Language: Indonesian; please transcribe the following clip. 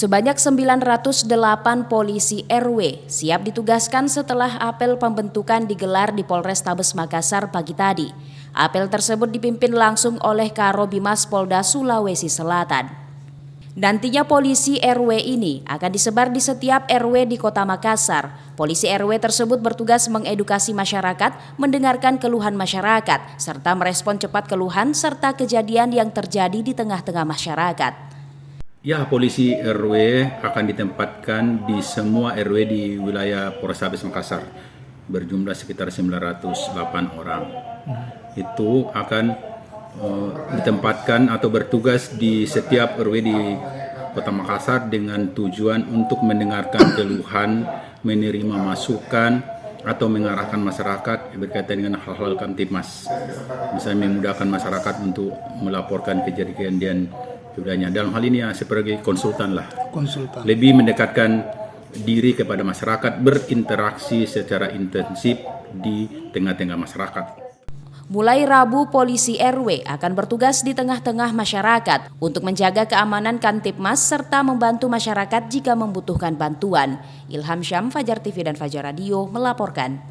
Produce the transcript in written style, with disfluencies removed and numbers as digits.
Sebanyak 908 polisi RW siap ditugaskan setelah apel pembentukan digelar di Polrestabes Makassar pagi tadi. Apel tersebut dipimpin langsung oleh Karobimas Polda Sulawesi Selatan. Nantinya polisi RW ini akan disebar di setiap RW di Kota Makassar. Polisi RW tersebut bertugas mengedukasi masyarakat, mendengarkan keluhan masyarakat, serta merespon cepat keluhan serta kejadian yang terjadi di tengah-tengah masyarakat. Ya, polisi RW akan ditempatkan di semua RW di wilayah Polrestabes Makassar, berjumlah sekitar 908 orang. Itu akan ditempatkan atau bertugas di setiap RW di Kota Makassar dengan tujuan untuk mendengarkan keluhan, menerima masukan, atau mengarahkan masyarakat berkaitan dengan hal-hal Kamtibmas. Misalnya memudahkan masyarakat untuk melaporkan kejadian kemudiannya. Dalam hal ini ya sebagai konsultan. Lebih mendekatkan diri kepada masyarakat, berinteraksi secara intensif di tengah-tengah masyarakat. Mulai Rabu, polisi RW akan bertugas di tengah-tengah masyarakat untuk menjaga keamanan Kamtibmas serta membantu masyarakat jika membutuhkan bantuan. Ilham Syam, Fajar TV dan Fajar Radio melaporkan.